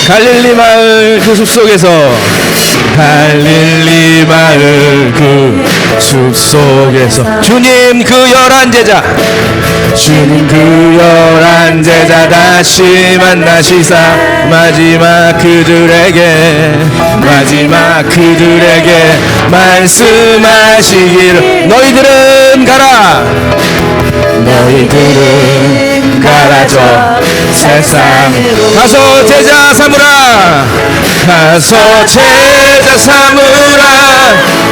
갈릴리 마을 그 숲속에서 갈릴리 마을 그 숲속에서 주님 그 11제자 주님 그 11제자 다시 만나시사 마지막 그들에게 말씀하시기를 너희들은 가라 저 세상으로 가서 제자 삼으라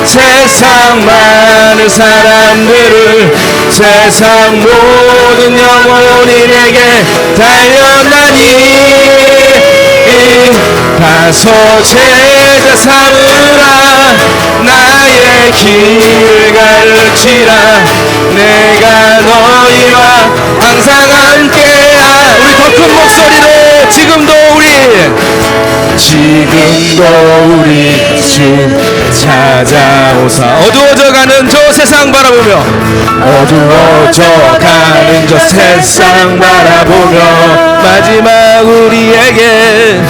세상 많은 사람들을 세상 모든 영혼인에게 달려나니 가서 제자 삼으라 나의 길을 가르치라 내가 너희와 항상 함께하 우리 더 큰 목소리로 지금도 우리 주 찾아오사 어두워져가는 저 세상 바라보며 마지막 우리에게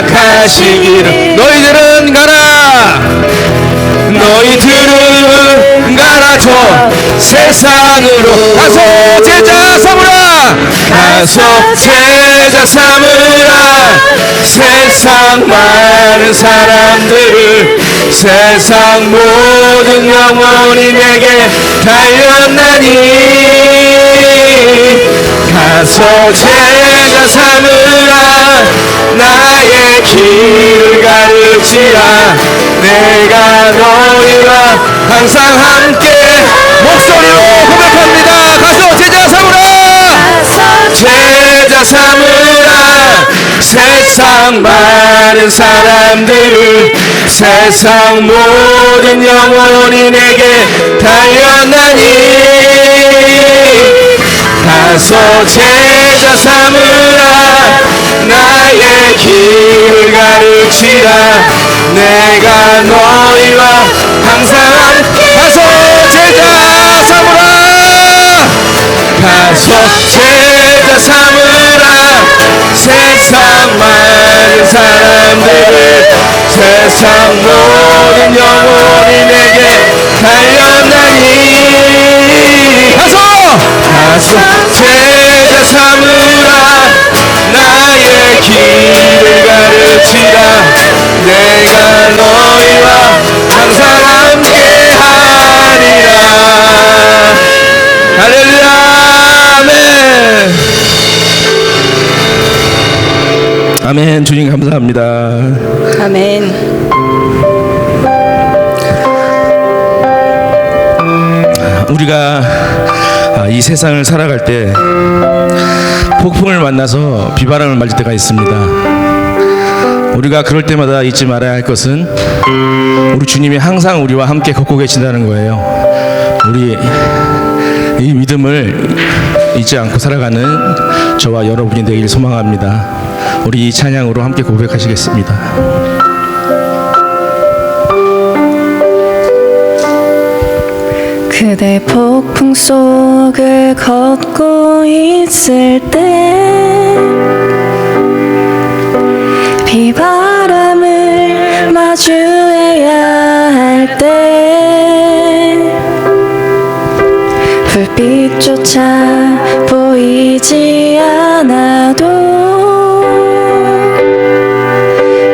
부탁하시기를 너희들은 가라 저 세상으로 가서 제자 삼으라 세상 많은 사람들을 세상 모든 영혼인에게 달려나니 가서 제자 삼으라 나의 길을 가르치라 내가 너희와 항상 함께 목소리로 고백합니다. 가서 제자 삼으라 세상 많은 사람들을 세상 모든 영혼인에게 달려나니 가서 제자 삼으라 나의 길을 가르치라 내가 너희와 항상 함께 가서 제자 삼으라 세상 많은 사람들을 세상 모든 영혼인에게 달려나니 가서 제자 삼으라 나의 길을 가르치라 내가 너희와 항상 함께하리라 할렐루야 아멘. 주님 감사합니다. 아멘. 우리가 이 세상을 살아갈 때 폭풍을 만나서 비바람을 맞을 때가 있습니다. 우리가 그럴 때마다 잊지 말아야 할 것은 우리 주님이 항상 우리와 함께 걷고 계신다는 거예요. 우리 이 믿음을 잊지 않고 살아가는 저와 여러분이 되길 소망합니다. 우리 이 찬양으로 함께 고백하시겠습니다. 그대 폭풍 속을 걷고 있을 때 비바람을 마주해야 할 때 불빛조차 보이지 않아도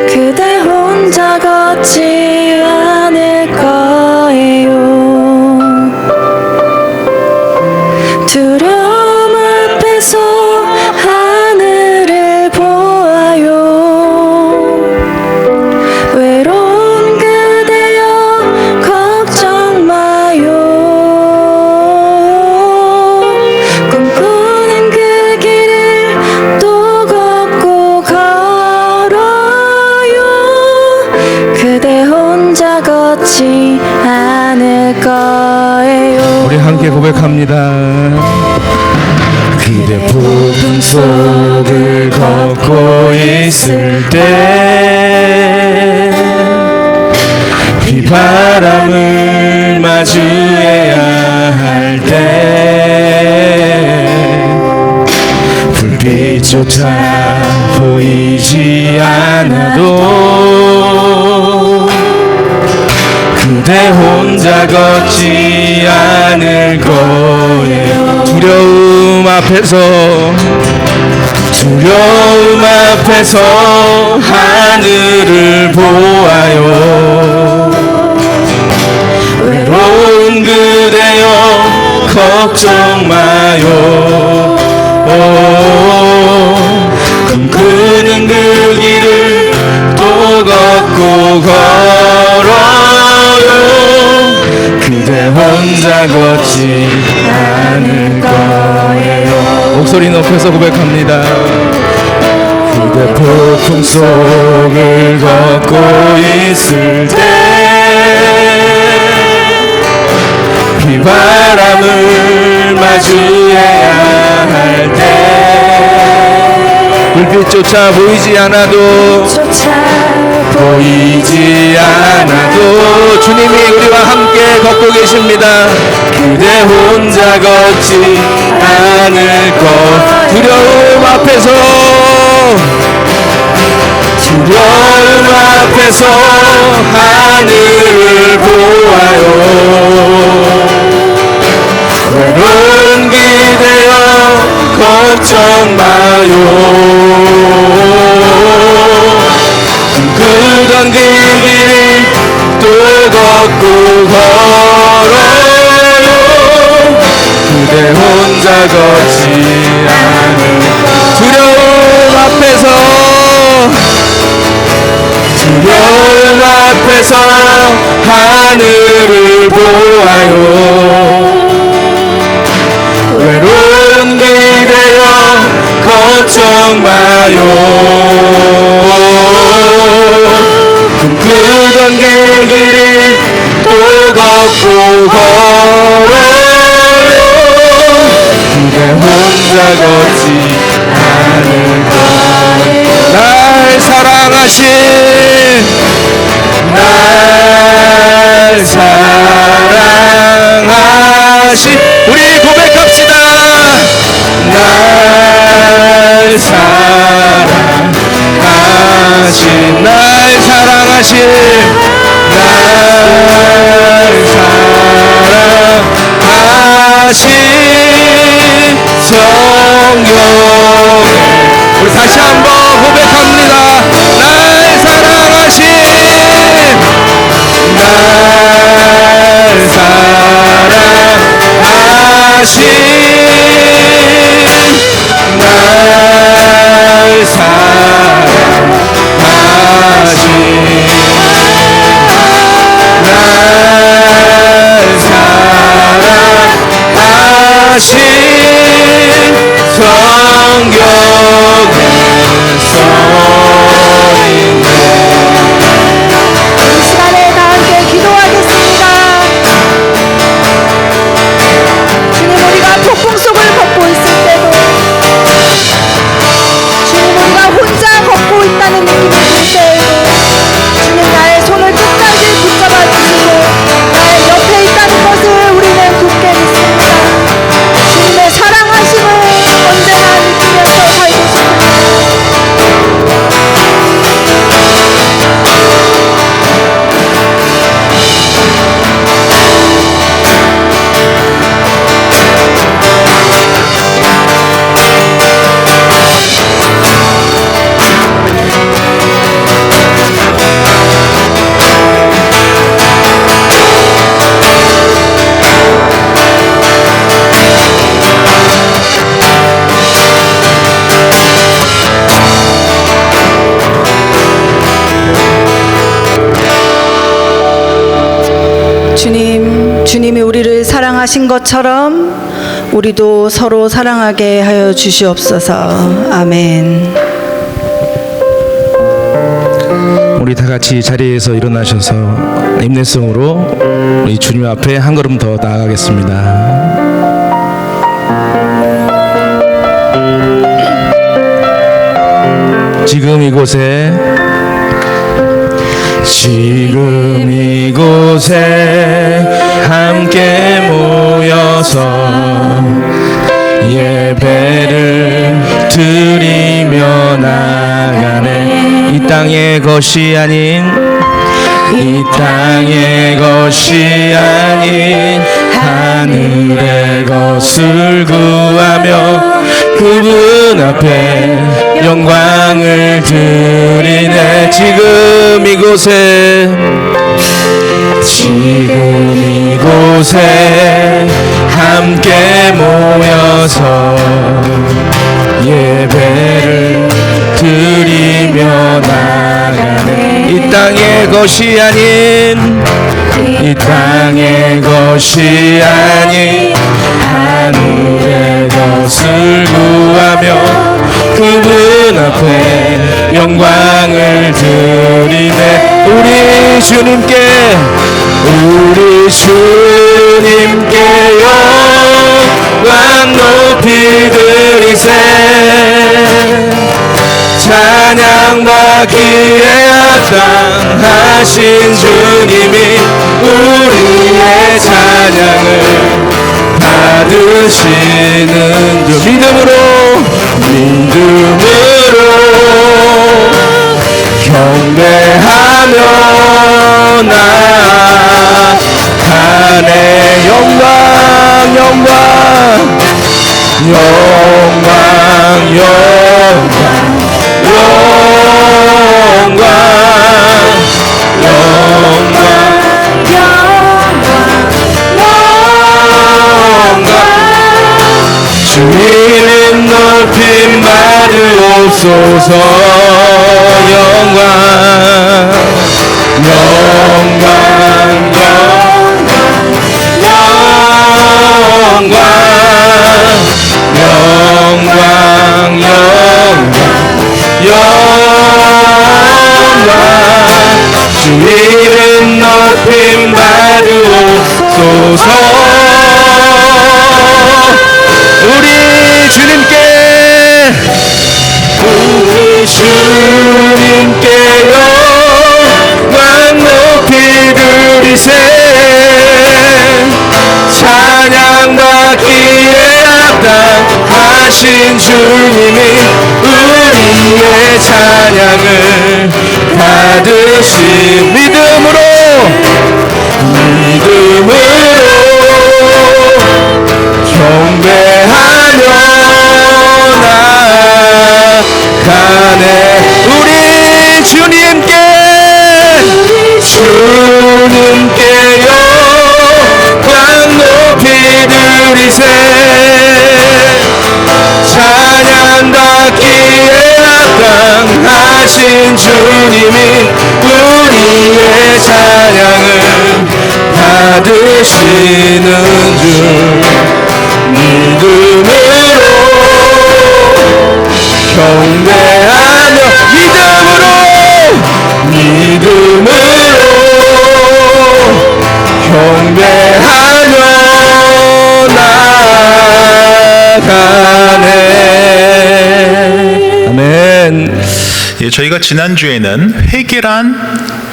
그대 혼자 걷지 않을 거예요. 두려움 앞에서 하늘을 보아요. 외로운 그대여 걱정 마요. 꿈꾸는 그 길을 또 걷고 걸어요. 그대 혼자 걷지 않을 거예요. 우리 함께 고백합니다. 그대 폭풍 속을 걷고 있을 때 비바람을 마주해야 할 때 불빛 불빛조차 보이지 않아도 그대 혼자 걷지 않을 거예요. 두려움 앞에서 하늘을 보아요. 외로운 그대여 걱정 마요. 꿈꾸는 그 길을 또 걷고 걸어요. 그대 혼자 걷지 않을 거예요. 목소리 높여서 고백합니다. 그대 폭풍 속을 걷고 있을 때 비바람을 마주해야 할 때 불빛조차 보이지 않아도 주님이 우리와 함께 걷고 계십니다. 그대 혼자 걷지 않을 것. 두려움 앞에서 하늘을 보아요. 외로운 기대어 걱정 마요. 꿈꾸던 그 길을 또 걷고 걸어요. 그대 혼자 걷지 않을 두려움 앞에서 하늘을 보아요. 외로운 기대여 걱정 마요. 꿈꾸던 그 길을 또 걷고 걸어요. 그대 혼자 걷지 않을 거예요. 날 사랑하신 우리 고백합시다. 날 사랑하신 성령. 우리 다시 한번 고백합니다. 날 사랑하신 주님이 우리를 사랑하신 것처럼 우리도 서로 사랑하게 하여 주시옵소서. 아멘. 우리 다 같이 자리에서 일어나셔서 인내성으로 우리 주님 앞에 한 걸음 더 나아가겠습니다. 지금 이곳에 함께 모여서 예배를 드리며 땅의 것이 아닌 이 땅의 것이 아닌 하늘의 것을 구하며 그분 앞에 영광을 드리네. 지금 이곳에 함께 모여서 예배를 드리며 나가네. 이 땅의 것이 아닌 이 땅의 것이 아닌 하늘의 것을 구하며 그분 앞에 영광을 드리네. 우리 주님께 영광 높이 드리세. 찬양받기에 합당하신 주님이 우리의 찬양을 받으시는 주. 믿음으로 경배하며 나아가네. 영광 주 이름 높임 받으옵소서. 영광 주 이름 높임 받으옵소서. 우리 주님께 영광 높이 드리세. 찬양받기에 합당하신 주님이 우리의 찬양을 받으시. 믿음으로 경배하며 나아가네. 우리 주님께 영광 높이 드리세. 찬양받기에 합당하신 주님이 우리의 찬양을 받으시는 주. 믿음으로 경배하며 경배하며 나아가네. 아멘. 예, 저희가 지난주에는 회개란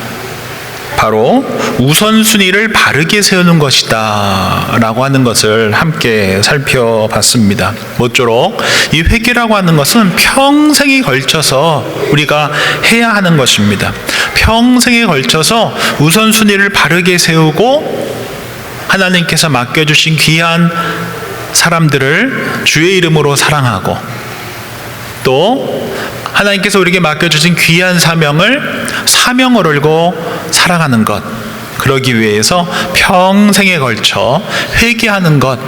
바로 우선순위를 바르게 세우는 것이다 라고 하는 것을 함께 살펴봤습니다. 모쪼록 이 회개라고 하는 것은 평생에 걸쳐서 우리가 해야 하는 것입니다. 평생에 걸쳐서 우선순위를 바르게 세우고 하나님께서 맡겨주신 귀한 사람들을 주의 이름으로 사랑하고 또 하나님께서 우리에게 맡겨주신 귀한 사명을 걸고 살아가는 것, 그러기 위해서 평생에 걸쳐 회개하는 것,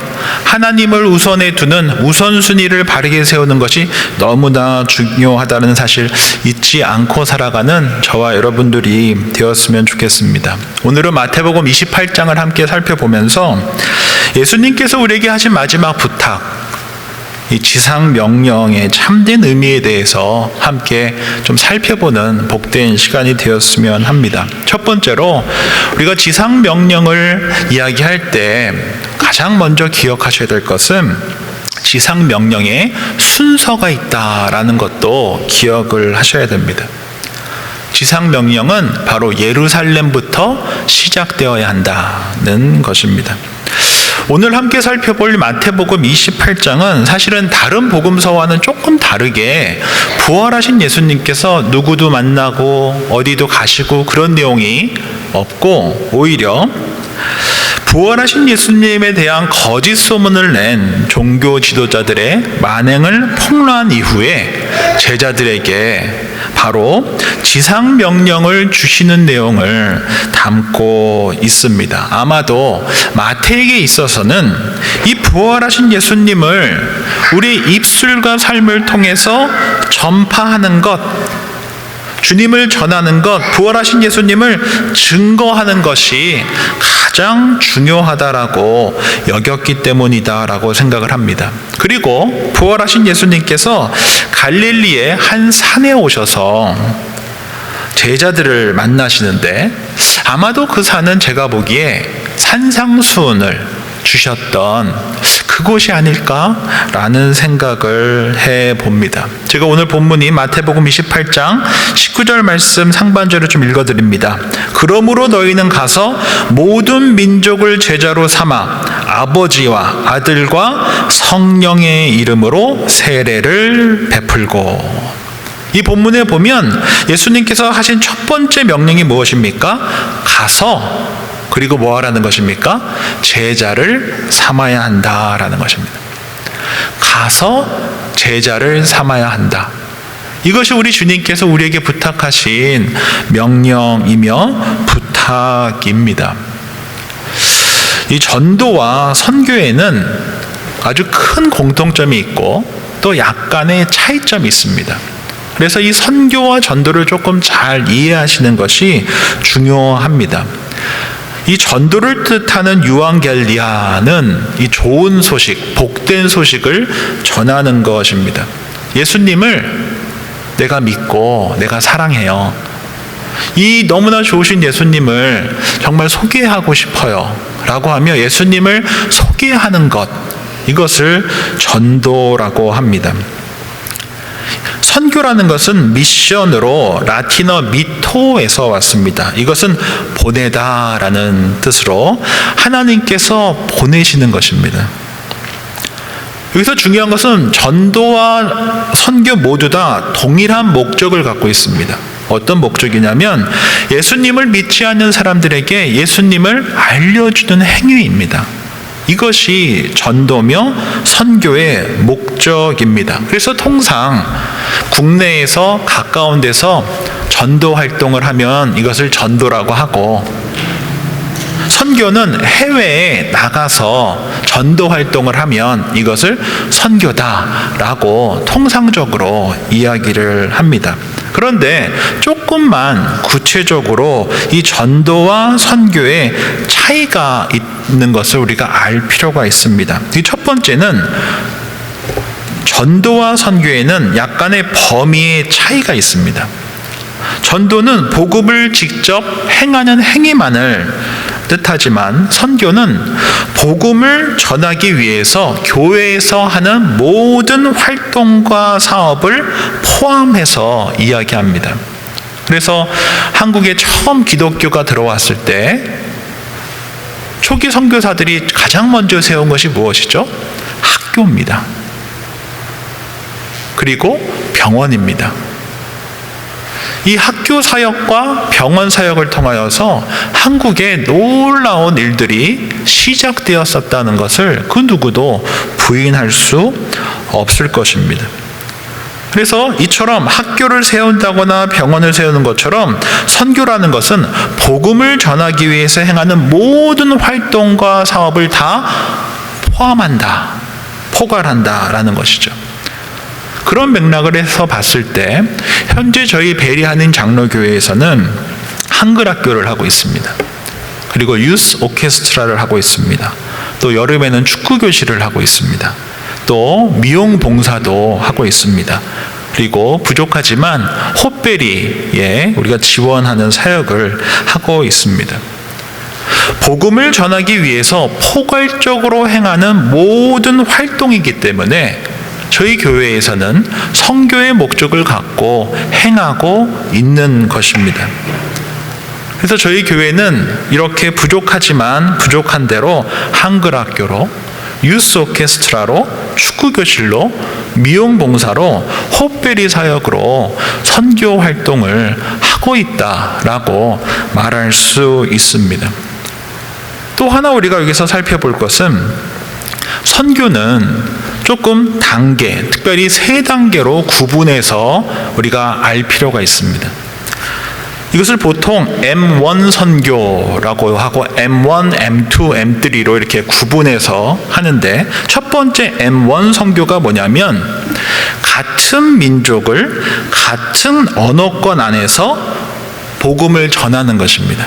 하나님을 우선에 두는 우선순위를 바르게 세우는 것이 너무나 중요하다는 사실 잊지 않고 살아가는 저와 여러분들이 되었으면 좋겠습니다. 오늘은 마태복음 28장을 함께 살펴보면서 예수님께서 우리에게 하신 마지막 부탁, 이 지상 명령의 참된 의미에 대해서 함께 좀 살펴보는 복된 시간이 되었으면 합니다. 첫 번째로 우리가 지상 명령을 이야기할 때 가장 먼저 기억하셔야 될 것은 지상 명령에 순서가 있다라는 것도 기억을 하셔야 됩니다. 지상 명령은 바로 예루살렘부터 시작되어야 한다는 것입니다. 오늘 함께 살펴볼 마태복음 28장은 사실은 다른 복음서와는 조금 다르게 부활하신 예수님께서 누구도 만나고 어디도 가시고 그런 내용이 없고, 오히려 부활하신 예수님에 대한 거짓 소문을 낸 종교 지도자들의 만행을 폭로한 이후에 제자들에게 바로 지상 명령을 주시는 내용을 담고 있습니다. 아마도 마태에게 있어서는 이 부활하신 예수님을 우리 입술과 삶을 통해서 전파하는 것, 주님을 전하는 것, 부활하신 예수님을 증거하는 것이 가장 중요하다라고 여겼기 때문이다라고 생각을 합니다. 그리고 부활하신 예수님께서 갈릴리의 한 산에 오셔서 제자들을 만나시는데, 아마도 그 산은 제가 보기에 산상수훈을 주셨던 그곳이 아닐까라는 생각을 해봅니다. 제가 오늘 본문이 마태복음 28장 19절 말씀 상반절을 좀 읽어드립니다. 그러므로 너희는 가서 모든 민족을 제자로 삼아 아버지와 아들과 성령의 이름으로 세례를 베풀고. 이 본문에 보면 예수님께서 하신 첫 번째 명령이 무엇입니까? 가서, 그리고 뭐 하라는 것입니까? 제자를 삼아야 한다라는 것입니다. 가서 제자를 삼아야 한다. 이것이 우리 주님께서 우리에게 부탁하신 명령이며 부탁입니다. 이 전도와 선교에는 아주 큰 공통점이 있고 또 약간의 차이점이 있습니다. 그래서 이 선교와 전도를 조금 잘 이해하시는 것이 중요합니다. 이 전도를 뜻하는 유앙겔리아는 이 좋은 소식, 복된 소식을 전하는 것입니다. 예수님을 내가 믿고 내가 사랑해요. 이 너무나 좋으신 예수님을 정말 소개하고 싶어요 라고 하며 예수님을 소개하는 것, 이것을 전도라고 합니다. 선교라는 것은 미션으로 라틴어 미토에서 왔습니다. 이것은 보내다라는 뜻으로 하나님께서 보내시는 것입니다. 여기서 중요한 것은 전도와 선교 모두 다 동일한 목적을 갖고 있습니다. 어떤 목적이냐면 예수님을 믿지 않는 사람들에게 예수님을 알려주는 행위입니다. 이것이 전도며 선교의 목적입니다. 그래서 통상 국내에서 가까운 데서 전도 활동을 하면 이것을 전도라고 하고, 선교는 해외에 나가서 전도 활동을 하면 이것을 선교다라고 통상적으로 이야기를 합니다. 그런데 조금만 구체적으로 이 전도와 선교의 차이가 있는 것을 우리가 알 필요가 있습니다. 이 첫 번째는 전도와 선교에는 약간의 범위의 차이가 있습니다. 전도는 복음을 직접 행하는 행위만을 뜻하지만 선교는 복음을 전하기 위해서 교회에서 하는 모든 활동과 사업을 포함해서 이야기합니다. 그래서 한국에 처음 기독교가 들어왔을 때 초기 선교사들이 가장 먼저 세운 것이 무엇이죠? 학교입니다. 그리고 병원입니다. 이 학교 사역과 병원 사역을 통하여서 한국에 놀라운 일들이 시작되었었다는 것을 그 누구도 부인할 수 없을 것입니다. 그래서 이처럼 학교를 세운다거나 병원을 세우는 것처럼 선교라는 것은 복음을 전하기 위해서 행하는 모든 활동과 사업을 다 포함한다, 포괄한다라는 것이죠. 그런 맥락을 해서 봤을 때 현재 저희 베리하는 장로교회에서는 한글 학교를 하고 있습니다. 그리고 유스 오케스트라를 하고 있습니다. 또 여름에는 축구 교실을 하고 있습니다. 또 미용 봉사도 하고 있습니다. 그리고 부족하지만 헛베리에 우리가 지원하는 사역을 하고 있습니다. 복음을 전하기 위해서 포괄적으로 행하는 모든 활동이기 때문에 저희 교회에서는 선교의 목적을 갖고 행하고 있는 것입니다. 그래서 저희 교회는 이렇게 부족하지만 부족한 대로 한글학교로, 유스 오케스트라로, 축구교실로, 미용봉사로, 헛베리 사역으로 선교 활동을 하고 있다라고 말할 수 있습니다. 또 하나 우리가 여기서 살펴볼 것은 선교는 조금 단계, 특별히 3단계로 구분해서 우리가 알 필요가 있습니다. 이것을 보통 M1 선교라고 하고 M1, M2, M3로 이렇게 구분해서 하는데, 첫 번째 M1 선교가 뭐냐면 같은 민족을 같은 언어권 안에서 복음을 전하는 것입니다.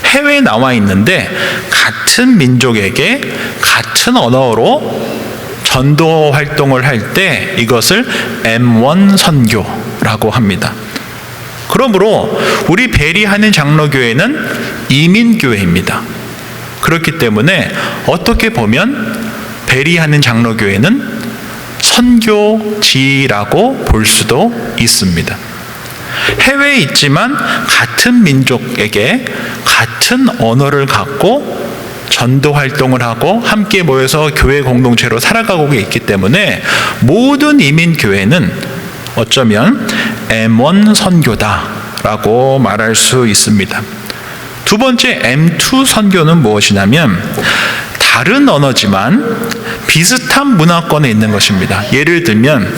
해외에 나와 있는데 같은 민족에게 같은 언어로 전도 활동을 할 때 이것을 M1 선교라고 합니다. 그러므로 우리 베리하는 장로교회는 이민교회입니다. 그렇기 때문에 어떻게 보면 베리하는 장로교회는 선교지라고 볼 수도 있습니다. 해외에 있지만 같은 민족에게 같은 언어를 갖고 전도 활동을 하고 함께 모여서 교회 공동체로 살아가고 있기 때문에 모든 이민교회는 어쩌면 M1 선교다라고 말할 수 있습니다. 두 번째 M2 선교는 무엇이냐면 다른 언어지만 비슷한 문화권에 있는 것입니다. 예를 들면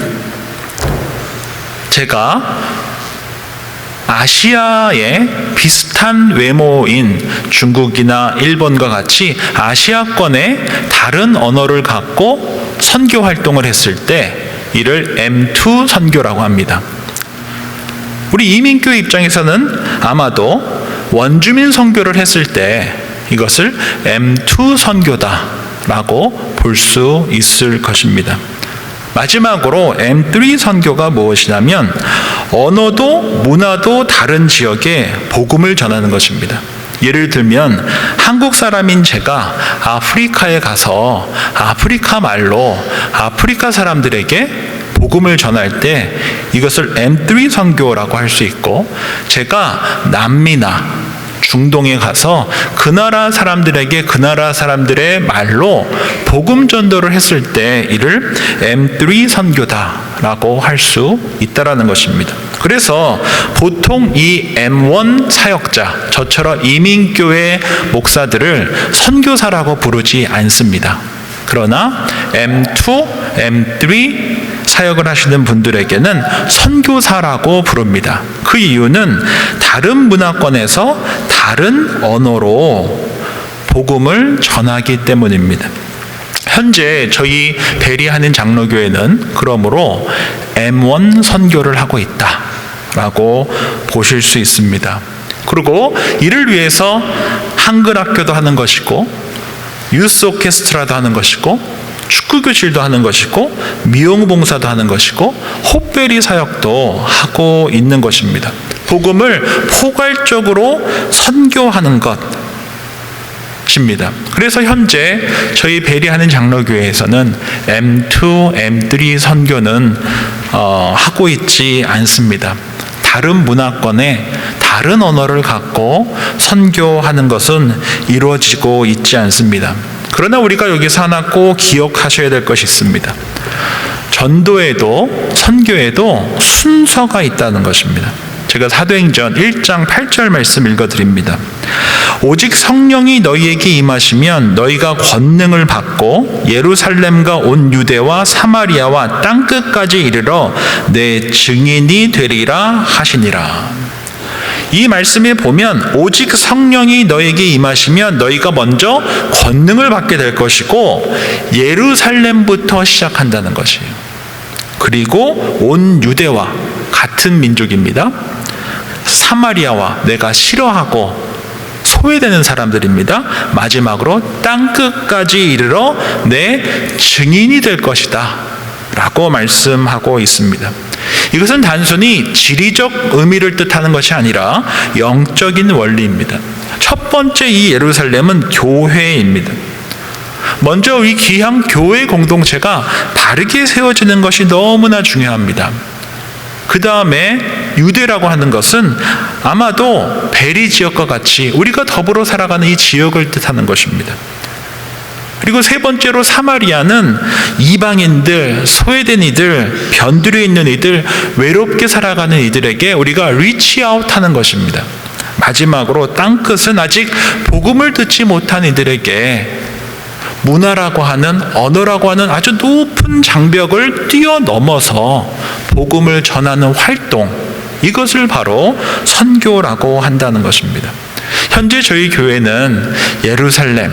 제가 아시아의 비슷한 외모인 중국이나 일본과 같이 아시아권의 다른 언어를 갖고 선교 활동을 했을 때 이를 M2 선교라고 합니다. 우리 이민교회 입장에서는 아마도 원주민 선교를 했을 때 이것을 M2 선교다라고 볼 수 있을 것입니다. 마지막으로 M3 선교가 무엇이냐면 언어도 문화도 다른 지역에 복음을 전하는 것입니다. 예를 들면 한국 사람인 제가 아프리카에 가서 아프리카 말로 아프리카 사람들에게 복음을 전할 때 이것을 M3 선교라고 할 수 있고, 제가 남미나 중동에 가서 그 나라 사람들에게 그 나라 사람들의 말로 복음 전도를 했을 때 이를 M3 선교다라고 할 수 있다라는 것입니다. 그래서 보통 이 M1 사역자, 저처럼 이민교회 목사들을 선교사라고 부르지 않습니다. 그러나 M2, M3 사역을 하시는 분들에게는 선교사라고 부릅니다. 그 이유는 다른 문화권에서 다른 언어로 복음을 전하기 때문입니다. 현재 저희 베리하는 장로교회는 그러므로 M1 선교를 하고 있다라고 보실 수 있습니다. 그리고 이를 위해서 한글학교도 하는 것이고 유스 오케스트라도 하는 것이고 축구교실도 하는 것이고 미용봉사도 하는 것이고 헛베리 사역도 하고 있는 것입니다. 복음을 포괄적으로 선교하는 것입니다. 그래서 현재 저희 베리하는 장로교회에서는 M2, M3 선교는 하고 있지 않습니다. 다른 문화권에 다른 언어를 갖고 선교하는 것은 이루어지고 있지 않습니다. 그러나 우리가 여기서 하나 꼭 기억하셔야 될 것이 있습니다. 전도에도 선교에도 순서가 있다는 것입니다. 제가 사도행전 1장 8절 말씀 읽어드립니다. 오직 성령이 너희에게 임하시면 너희가 권능을 받고 예루살렘과 온 유대와 사마리아와 땅끝까지 이르러 내 증인이 되리라 하시니라. 이 말씀에 보면 오직 성령이 너에게 임하시면 너희가 먼저 권능을 받게 될 것이고 예루살렘부터 시작한다는 것이에요. 그리고 온 유대와 같은 민족입니다. 사마리아와 내가 싫어하고 소외되는 사람들입니다. 마지막으로 땅끝까지 이르러 내 증인이 될 것이다 라고 말씀하고 있습니다. 이것은 단순히 지리적 의미를 뜻하는 것이 아니라 영적인 원리입니다. 첫 번째 이 예루살렘은 교회입니다. 먼저 이 귀한 교회 공동체가 바르게 세워지는 것이 너무나 중요합니다. 그 다음에 유대라고 하는 것은 아마도 베리 지역과 같이 우리가 더불어 살아가는 이 지역을 뜻하는 것입니다. 그리고 세 번째로 사마리아는 이방인들, 소외된 이들, 변두리에 있는 이들, 외롭게 살아가는 이들에게 우리가 리치아웃 하는 것입니다. 마지막으로 땅끝은 아직 복음을 듣지 못한 이들에게 문화라고 하는, 언어라고 하는 아주 높은 장벽을 뛰어넘어서 복음을 전하는 활동, 이것을 바로 선교라고 한다는 것입니다. 현재 저희 교회는 예루살렘이고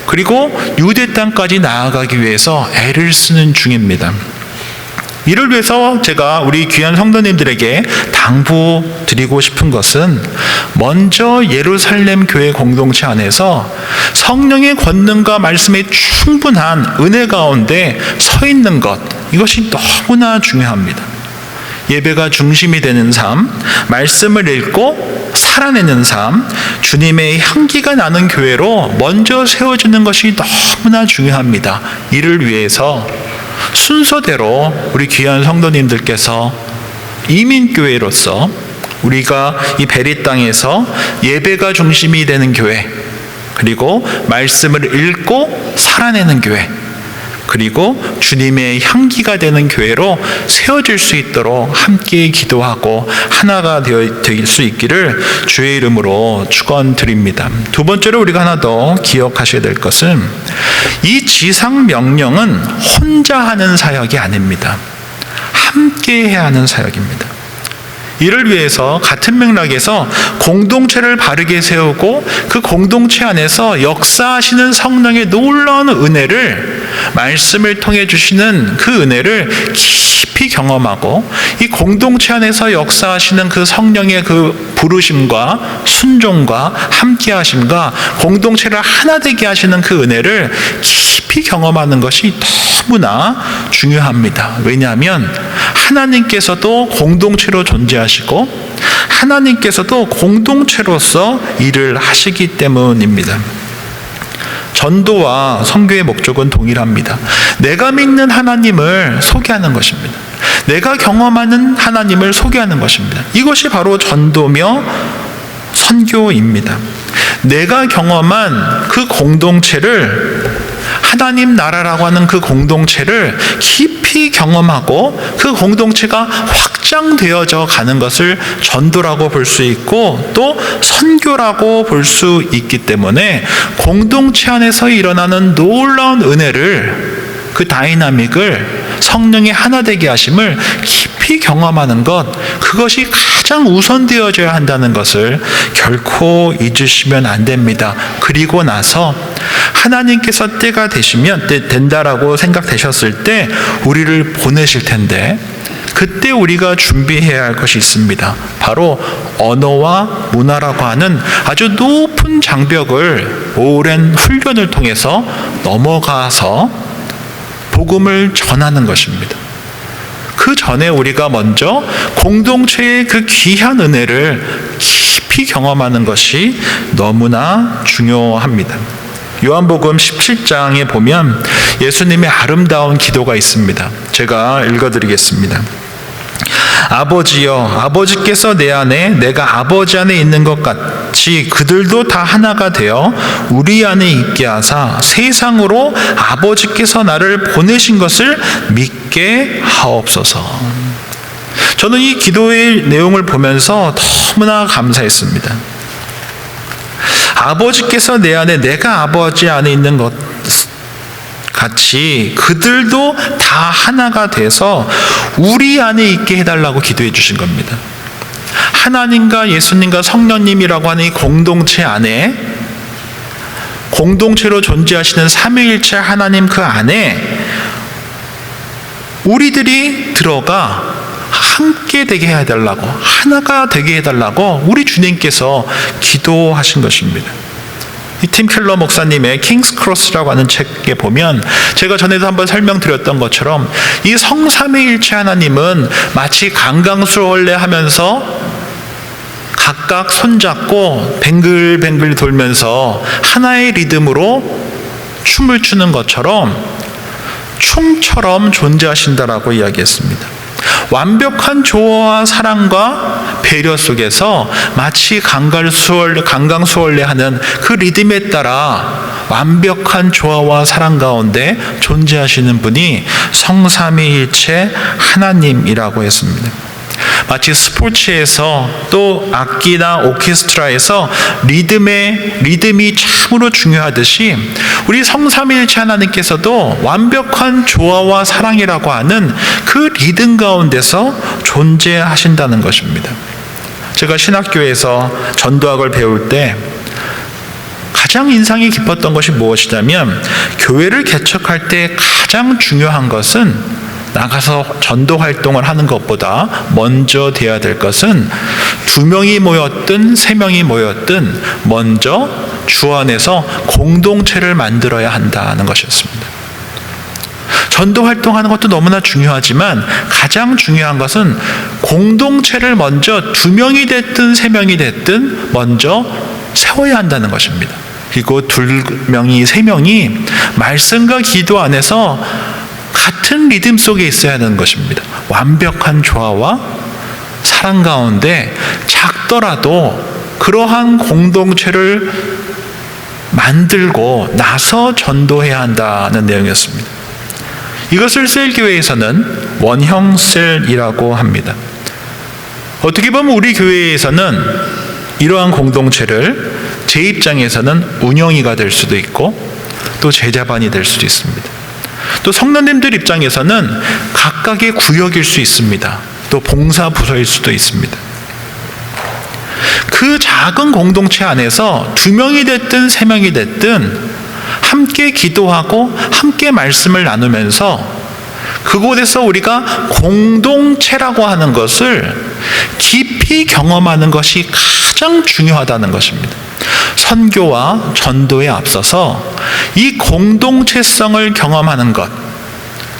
그리고 유대 땅까지 나아가기 위해서 애를 쓰는 중입니다. 이를 위해서 제가 우리 귀한 성도님들에게 당부드리고 싶은 것은 먼저 예루살렘 교회 공동체 안에서 성령의 권능과 말씀의 충분한 은혜 가운데 서 있는 것, 이것이 너무나 중요합니다. 예배가 중심이 되는 삶, 말씀을 읽고 살아내는 삶, 주님의 향기가 나는 교회로 먼저 세워지는 것이 너무나 중요합니다. 이를 위해서 순서대로 우리 귀한 성도님들께서 이민교회로서 우리가 이 베리 땅에서 예배가 중심이 되는 교회, 그리고 말씀을 읽고 살아내는 교회, 그리고 주님의 향기가 되는 교회로 세워질 수 있도록 함께 기도하고 하나가 될 수 있기를 주의 이름으로 축원드립니다. 두 번째로 우리가 하나 더 기억하셔야 될 것은 이 지상 명령은 혼자 하는 사역이 아닙니다. 함께 해야 하는 사역입니다. 이를 위해서 같은 맥락에서 공동체를 바르게 세우고 그 공동체 안에서 역사하시는 성령의 놀라운 은혜를, 말씀을 통해 주시는 그 은혜를 깊이 경험하고 이 공동체 안에서 역사하시는 그 성령의 그 부르심과 순종과 함께하심과 공동체를 하나 되게 하시는 그 은혜를 깊이 경험하는 것이 너무나 중요합니다. 왜냐하면 하나님께서도 공동체로 존재하시고 하나님께서도 공동체로서 일을 하시기 때문입니다. 전도와 선교의 목적은 동일합니다. 내가 믿는 하나님을 소개하는 것입니다. 내가 경험하는 하나님을 소개하는 것입니다. 이것이 바로 전도며 선교입니다. 내가 경험한 그 공동체를, 하나님 나라라고 하는 그 공동체를 깊이 경험하고 그 공동체가 확장되어져 가는 것을 전도라고 볼 수 있고 또 선교라고 볼 수 있기 때문에 공동체 안에서 일어나는 놀라운 은혜를, 그 다이나믹을, 성령의 하나 되게 하심을 깊이 경험하는 것, 그것이 가장 우선되어져야 한다는 것을 결코 잊으시면 안 됩니다. 그리고 나서 하나님께서 때가 된다라고 생각되셨을 때 우리를 보내실 텐데 그때 우리가 준비해야 할 것이 있습니다. 바로 언어와 문화라고 하는 아주 높은 장벽을 오랜 훈련을 통해서 넘어가서 복음을 전하는 것입니다. 그 전에 우리가 먼저 공동체의 그 귀한 은혜를 깊이 경험하는 것이 너무나 중요합니다. 요한복음 17장에 보면 예수님의 아름다운 기도가 있습니다. 제가 읽어드리겠습니다. 아버지여, 아버지께서 내 안에, 내가 아버지 안에 있는 것 같이 그들도 다 하나가 되어 우리 안에 있게 하사 세상으로 아버지께서 나를 보내신 것을 믿게 하옵소서. 저는 이 기도의 내용을 보면서 너무나 감사했습니다. 아버지께서 내 안에, 내가 아버지 안에 있는 것 같이 그들도 다 하나가 돼서 우리 안에 있게 해달라고 기도해 주신 겁니다. 하나님과 예수님과 성령님이라고 하는 이 공동체 안에, 공동체로 존재하시는 삼위일체 하나님 그 안에 우리들이 들어가 함께 되게 해달라고, 하나가 되게 해달라고 우리 주님께서 기도하신 것입니다. 이 팀 켈러 목사님의 킹스 크로스라고 하는 책에 보면 제가 전에도 한번 설명드렸던 것처럼 이 성삼위일체 하나님은 마치 강강수월래 하면서 각각 손잡고 뱅글뱅글 돌면서 하나의 리듬으로 춤을 추는 것처럼 춤처럼 존재하신다라고 이야기했습니다. 완벽한 조화와 사랑과 배려 속에서 마치 강강수월래하는 그 리듬에 따라 완벽한 조화와 사랑 가운데 존재하시는 분이 성삼위일체 하나님이라고 했습니다. 마치 스포츠에서 또 악기나 오케스트라에서 리듬이 참으로 중요하듯이 우리 성삼위일체 하나님께서도 완벽한 조화와 사랑이라고 하는 그 리듬 가운데서 존재하신다는 것입니다. 제가 신학교에서 전도학을 배울 때 가장 인상이 깊었던 것이 무엇이냐면, 교회를 개척할 때 가장 중요한 것은 나가서 전도 활동을 하는 것보다 먼저 돼야 될 것은 2명이 모였든 3명이 모였든 먼저 주 안에서 공동체를 만들어야 한다는 것이었습니다. 전도 활동하는 것도 너무나 중요하지만 가장 중요한 것은 공동체를 먼저 2명이 됐든 3명이 됐든 먼저 세워야 한다는 것입니다. 그리고 2명이 3명이 말씀과 기도 안에서 같은 리듬 속에 있어야 하는 것입니다. 완벽한 조화와 사랑 가운데 작더라도 그러한 공동체를 만들고 나서 전도해야 한다는 내용이었습니다. 이것을 셀교회에서는 원형셀이라고 합니다. 어떻게 보면 우리 교회에서는 이러한 공동체를 제 입장에서는 운영이가 될 수도 있고 또 제자반이 될 수도 있습니다. 또 성도님들 입장에서는 각각의 구역일 수 있습니다. 또 봉사 부서일 수도 있습니다. 그 작은 공동체 안에서 2명이 됐든 3명이 됐든 함께 기도하고 함께 말씀을 나누면서 그곳에서 우리가 공동체라고 하는 것을 깊이 경험하는 것이 가장 중요하다는 것입니다. 선교와 전도에 앞서서 이 공동체성을 경험하는 것,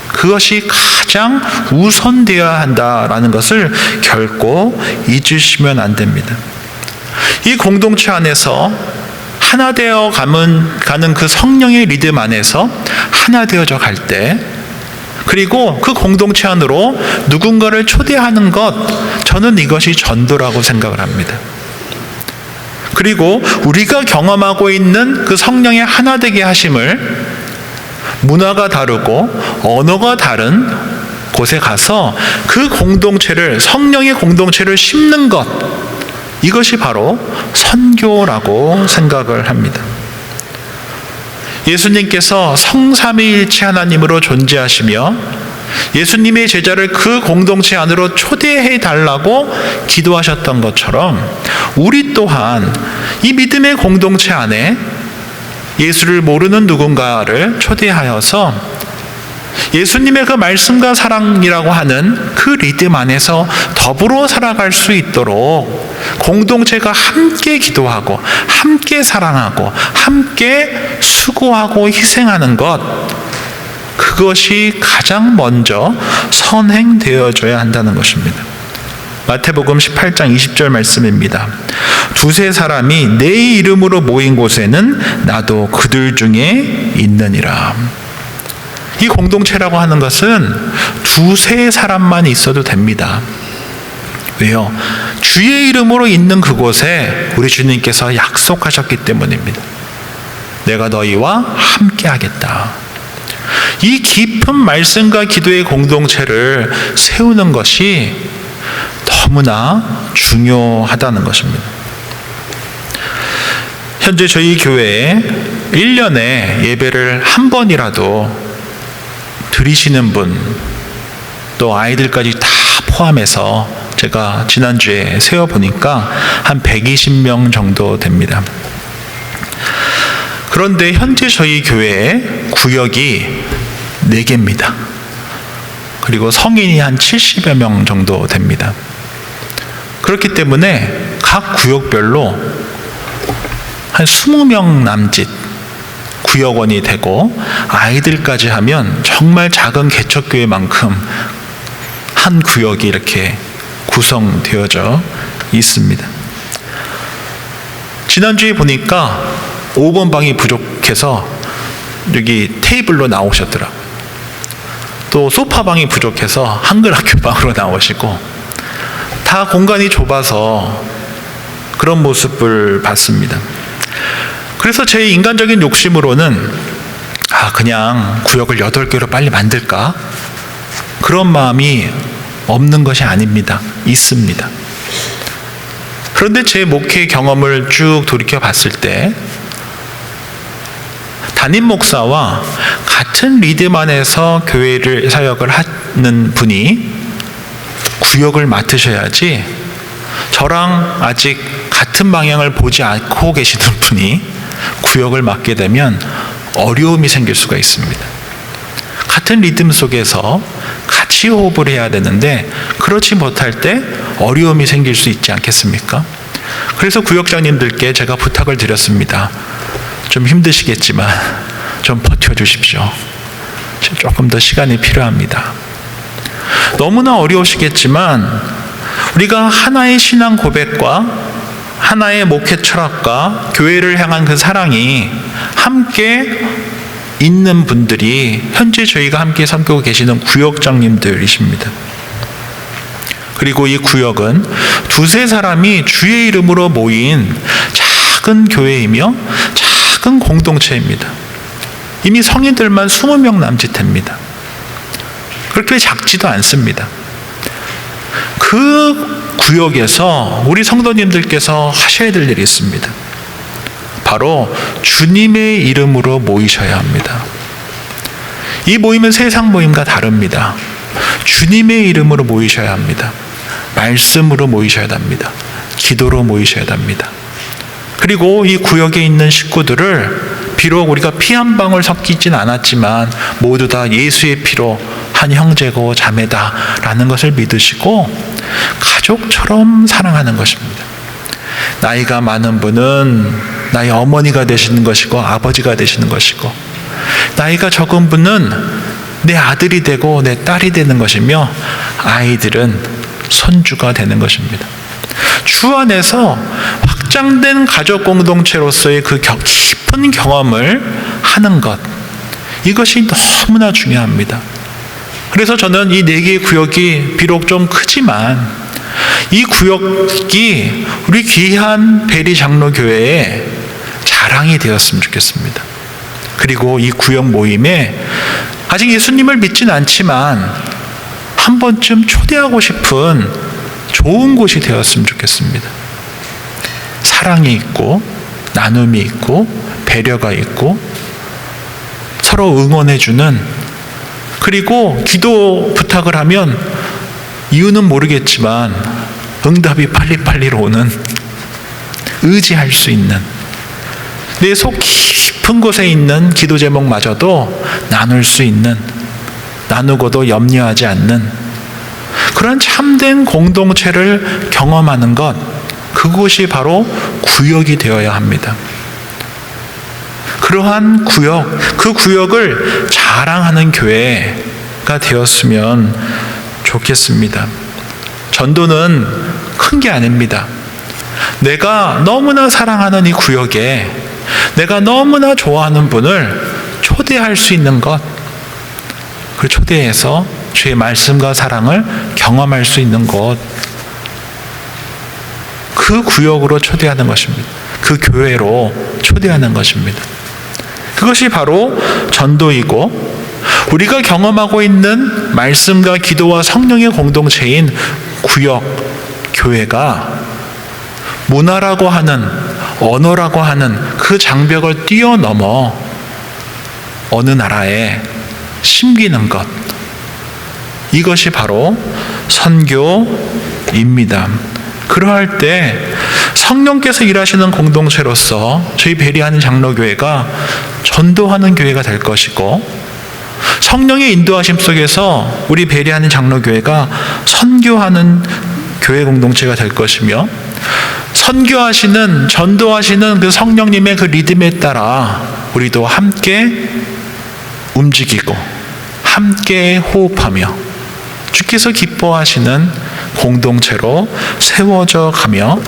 그것이 가장 우선되어야 한다라는 것을 결코 잊으시면 안 됩니다. 이 공동체 안에서 하나 되어 가는 그 성령의 리듬 안에서 하나 되어져 갈 때, 그리고 그 공동체 안으로 누군가를 초대하는 것, 저는 이것이 전도라고 생각을 합니다. 그리고 우리가 경험하고 있는 그 성령의 하나 되게 하심을 문화가 다르고 언어가 다른 곳에 가서 그 공동체를, 성령의 공동체를 심는 것, 이것이 바로 선교라고 생각을 합니다. 예수님께서 성삼위일체 하나님으로 존재하시며 예수님의 제자를 그 공동체 안으로 초대해 달라고 기도하셨던 것처럼 우리 또한 이 믿음의 공동체 안에 예수를 모르는 누군가를 초대하여서 예수님의 그 말씀과 사랑이라고 하는 그 리듬 안에서 더불어 살아갈 수 있도록 공동체가 함께 기도하고 함께 사랑하고 함께 수고하고 희생하는 것, 그것이 가장 먼저 선행되어져야 한다는 것입니다. 마태복음 18장 20절 말씀입니다. 2-3 사람이 내 이름으로 모인 곳에는 나도 그들 중에 있느니라. 이 공동체라고 하는 것은 2-3 사람만 있어도 됩니다. 왜요? 주의 이름으로 있는 그곳에 우리 주님께서 약속하셨기 때문입니다. 내가 너희와 함께 하겠다. 이 깊은 말씀과 기도의 공동체를 세우는 것이 너무나 중요하다는 것입니다. 현재 저희 교회에 1년에 예배를 한 번이라도 드리시는 분, 또 아이들까지 다 포함해서 제가 지난주에 세어보니까 한 120명 정도 됩니다. 그런데 현재 저희 교회에 구역이 4개입니다. 그리고 성인이 한 70여 명 정도 됩니다. 그렇기 때문에 각 구역별로 한 20명 남짓 구역원이 되고 아이들까지 하면 정말 작은 개척교회만큼 한 구역이 이렇게 구성되어져 있습니다. 지난주에 보니까 5번 방이 부족해서 여기 테이블로 나오셨더라고요. 또 소파방이 부족해서 한글 학교방으로 나오시고, 다 공간이 좁아서 그런 모습을 봤습니다. 그래서 제 인간적인 욕심으로는 그냥 구역을 8개로 빨리 만들까? 그런 마음이 없는 것이 아닙니다. 있습니다. 그런데 제 목회 경험을 쭉 돌이켜 봤을 때 담임 목사와 같은 리듬 안에서 교회를 사역을 하는 분이 구역을 맡으셔야지, 저랑 아직 같은 방향을 보지 않고 계시는 분이 구역을 맡게 되면 어려움이 생길 수가 있습니다. 같은 리듬 속에서 같이 호흡을 해야 되는데 그렇지 못할 때 어려움이 생길 수 있지 않겠습니까? 그래서 구역장님들께 제가 부탁을 드렸습니다. 좀 힘드시겠지만 좀 버텨주십시오. 조금 더 시간이 필요합니다. 너무나 어려우시겠지만 우리가 하나의 신앙 고백과 하나의 목회 철학과 교회를 향한 그 사랑이 함께 있는 분들이 현재 저희가 함께 섬기고 계시는 구역장님들이십니다. 그리고 이 구역은 2-3 사람이 주의 이름으로 모인 작은 교회이며 작은 공동체입니다. 이미 성인들만 20명 남짓됩니다. 그렇게 작지도 않습니다. 그 구역에서 우리 성도님들께서 하셔야 될 일이 있습니다. 바로 주님의 이름으로 모이셔야 합니다. 이 모임은 세상 모임과 다릅니다. 주님의 이름으로 모이셔야 합니다. 말씀으로 모이셔야 합니다. 기도로 모이셔야 합니다. 그리고 이 구역에 있는 식구들을 비록 우리가 피 한 방울 섞이진 않았지만 모두 다 예수의 피로 한 형제고 자매다라는 것을 믿으시고 가족처럼 사랑하는 것입니다. 나이가 많은 분은 나의 어머니가 되시는 것이고 아버지가 되시는 것이고, 나이가 적은 분은 내 아들이 되고 내 딸이 되는 것이며, 아이들은 손주가 되는 것입니다. 주 안에서 확장된 가족 공동체로서의 그 깊은 경험을 하는 것, 이것이 너무나 중요합니다. 그래서 저는 이 4개의 구역이 비록 좀 크지만 이 구역이 우리 귀한 베리 장로교회의 자랑이 되었으면 좋겠습니다. 그리고 이 구역 모임에 아직 예수님을 믿진 않지만 한 번쯤 초대하고 싶은 좋은 곳이 되었으면 좋겠습니다. 사랑이 있고 나눔이 있고 배려가 있고 서로 응원해주는, 그리고 기도 부탁을 하면 이유는 모르겠지만 응답이 빨리빨리 오는, 의지할 수 있는, 내 속 깊은 곳에 있는 기도 제목마저도 나눌 수 있는, 나누고도 염려하지 않는 그런 참된 공동체를 경험하는 것, 그곳이 바로 구역이 되어야 합니다. 그러한 구역, 그 구역을 자랑하는 교회가 되었으면 좋겠습니다. 전도는 큰 게 아닙니다. 내가 너무나 사랑하는 이 구역에 내가 너무나 좋아하는 분을 초대할 수 있는 것, 그 초대해서 주의 말씀과 사랑을 경험할 수 있는 곳, 그 구역으로 초대하는 것입니다. 그 교회로 초대하는 것입니다. 그것이 바로 전도이고, 우리가 경험하고 있는 말씀과 기도와 성령의 공동체인 구역, 교회가 문화라고 하는, 언어라고 하는 그 장벽을 뛰어넘어 어느 나라에 심기는 것, 이것이 바로 선교입니다. 그러할 때 성령께서 일하시는 공동체로서 저희 베리하는 장로교회가 전도하는 교회가 될 것이고, 성령의 인도하심 속에서 우리 베리하는 장로교회가 선교하는 교회 공동체가 될 것이며, 선교하시는, 전도하시는 그 성령님의 그 리듬에 따라 우리도 함께 움직이고 함께 호흡하며 주께서 기뻐하시는 공동체로 세워져 가며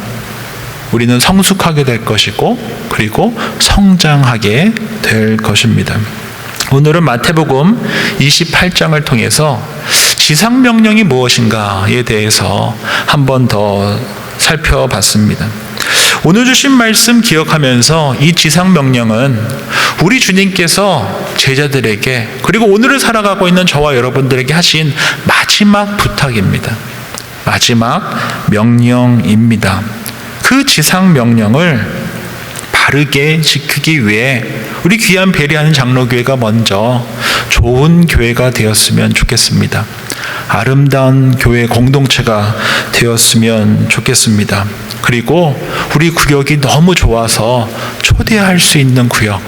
우리는 성숙하게 될 것이고, 그리고 성장하게 될 것입니다. 오늘은 마태복음 28장을 통해서 지상명령이 무엇인가에 대해서 한 번 더 살펴봤습니다. 오늘 주신 말씀 기억하면서 이 지상명령은 우리 주님께서 제자들에게 그리고 오늘을 살아가고 있는 저와 여러분들에게 하신 마지막 부탁입니다. 마지막 명령입니다. 그 지상명령을 바르게 지키기 위해 우리 귀한 배리하는 장로교회가 먼저 좋은 교회가 되었으면 좋겠습니다. 아름다운 교회 공동체가 되었으면 좋겠습니다. 그리고 우리 구역이 너무 좋아서 초대할 수 있는 구역,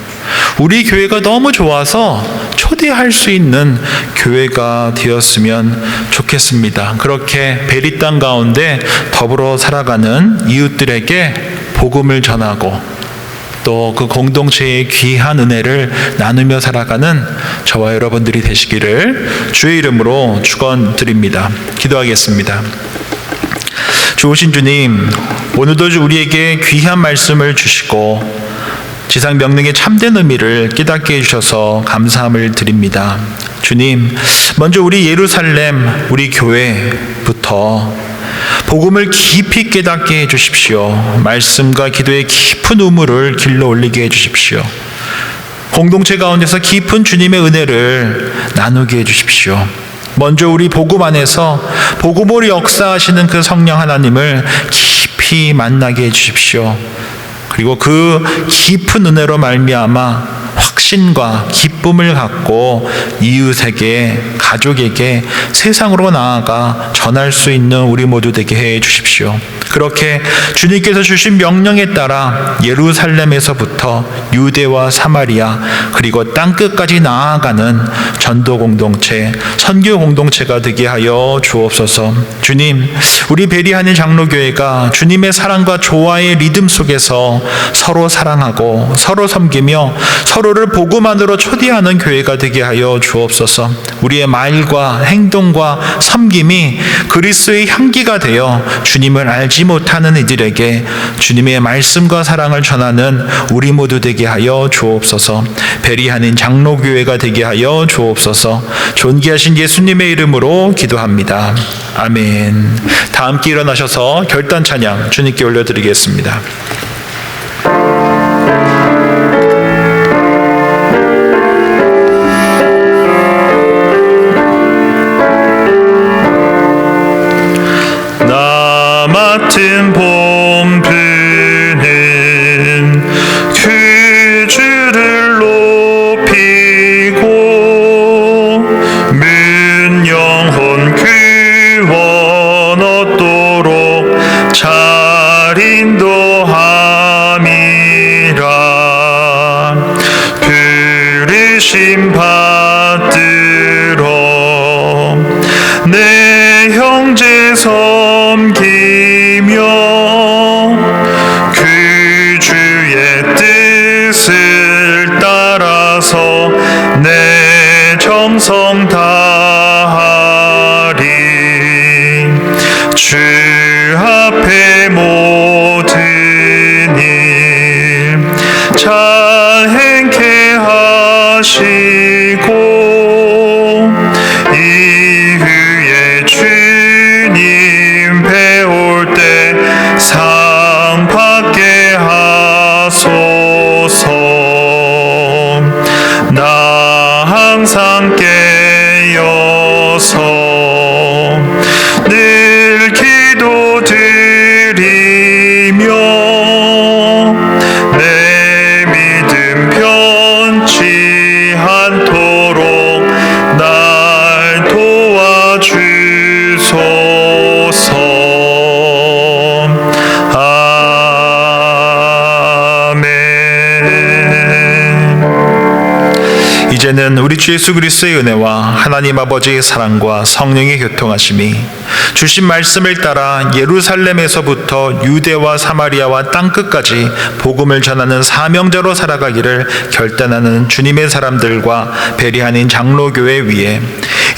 우리 교회가 너무 좋아서 초대할 수 있는 교회가 되었으면 좋겠습니다. 그렇게 베리 땅 가운데 더불어 살아가는 이웃들에게 복음을 전하고 또 그 공동체의 귀한 은혜를 나누며 살아가는 저와 여러분들이 되시기를 주의 이름으로 축원드립니다. 기도하겠습니다. 좋으신 주님, 오늘도 우리에게 귀한 말씀을 주시고 지상 명령의 참된 의미를 깨닫게 해주셔서 감사함을 드립니다. 주님, 먼저 우리 예루살렘, 우리 교회부터 복음을 깊이 깨닫게 해주십시오. 말씀과 기도의 깊은 우물을 길러 올리게 해주십시오. 공동체 가운데서 깊은 주님의 은혜를 나누게 해주십시오. 먼저 우리 복음 안에서 복음으로 역사하시는 그 성령 하나님을 깊이 만나게 해주십시오. 그리고 그 깊은 은혜로 말미암아 확신과 기쁨을 갖고 이웃에게, 가족에게, 세상으로 나아가 전할 수 있는 우리 모두 되게 해 주십시오. 그렇게 주님께서 주신 명령에 따라 예루살렘에서부터 유대와 사마리아 그리고 땅끝까지 나아가는 전도 공동체, 선교 공동체가 되게 하여 주옵소서. 주님, 우리 베리하는 장로교회가 주님의 사랑과 조화의 리듬 속에서 서로 사랑하고 서로 섬기며 서로를 복음 안으로 초대하는 교회가 되게 하여 주옵소서. 우리의 말과 행동과 섬김이 그리스도의 향기가 되어 주님을 알지 못하는 이들에게 주님의 말씀과 사랑을 전하는 우리 모두 되게 하여 주옵소서. 베리하는 장로교회가 되게 하여 주옵소서. 존귀하신 예수님의 이름으로 기도합니다. 아멘. 다 함께 일어나셔서 결단 찬양 주님께 올려드리겠습니다. 같은 봄비는 그 주를 높이고 문 영혼 구원 얻도록 잘 인도함이라. 부르심 받들어 내 형제 섬기며 그 주의 뜻을 따라서 내 정성 다하리. 주 앞에 모든 일 잘 행케 하시고 이후에 주님 배울 때 상 받게 하소서. 나 항상 깨어서 늘 기도드리며 내 믿음 변치 않도록 날 도와주소서. 이제는 우리 주 예수 그리스도의 은혜와 하나님 아버지의 사랑과 성령의 교통하심이 주신 말씀을 따라 예루살렘에서부터 유대와 사마리아와 땅끝까지 복음을 전하는 사명자로 살아가기를 결단하는 주님의 사람들과 베리하는 장로교회 위에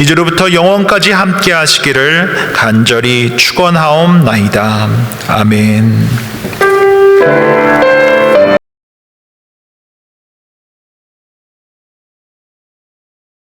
이제로부터 영원까지 함께 하시기를 간절히 축원하옵나이다. 아멘.